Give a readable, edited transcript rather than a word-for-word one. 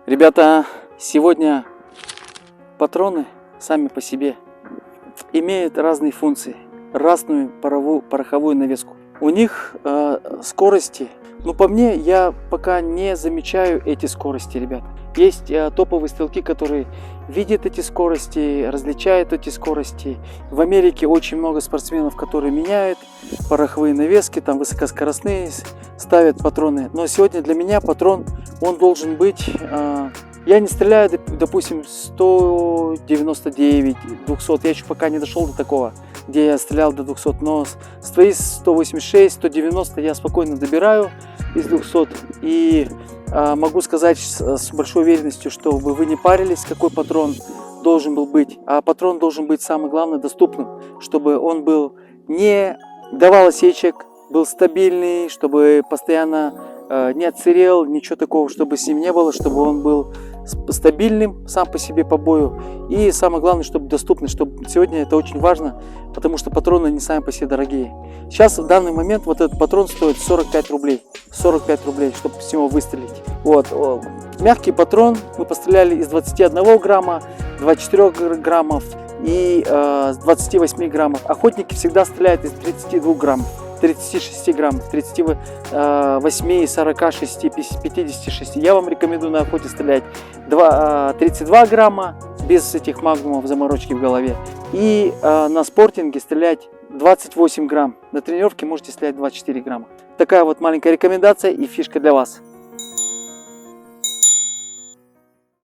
Ребята, сегодня патроны сами по себе имеют разные функции, разную пороховую навеску. У них скорости, по мне, я пока не замечаю эти скорости, ребята. Есть топовые стрелки, которые видят эти скорости, различают эти скорости. В Америке очень много спортсменов, которые меняют пороховые навески, там высокоскоростные, ставят патроны. Но сегодня для меня патрон, он должен быть... Я не стреляю, допустим, 199, 200, я еще пока не дошел до такого, где я стрелял до 200, но с твоей 186, 190 я спокойно добираю из 200 и могу сказать с большой уверенностью, чтобы вы не парились, какой патрон должен был быть, а патрон должен быть, самое главное, доступным, чтобы он был не давал осечек, был стабильный, чтобы постоянно не отсырел, ничего такого, чтобы с ним не было, чтобы он был стабильным сам по себе по бою и самое главное, чтобы доступный, чтобы сегодня это очень важно, потому что патроны не сами по себе дорогие. Сейчас в данный момент вот этот патрон стоит 45 рублей, чтобы с него выстрелить. Вот. Мягкий патрон мы постреляли из 21 грамма, 24 граммов и 28 граммов. Охотники всегда стреляют из 32 граммов. 36 граммов, 38, 46, 56. Я вам рекомендую на охоте стрелять 32 грамма без этих магнумов, заморочки в голове. И на спортинге стрелять 28 грамм. На тренировке можете стрелять 24 грамма. Такая вот маленькая рекомендация и фишка для вас.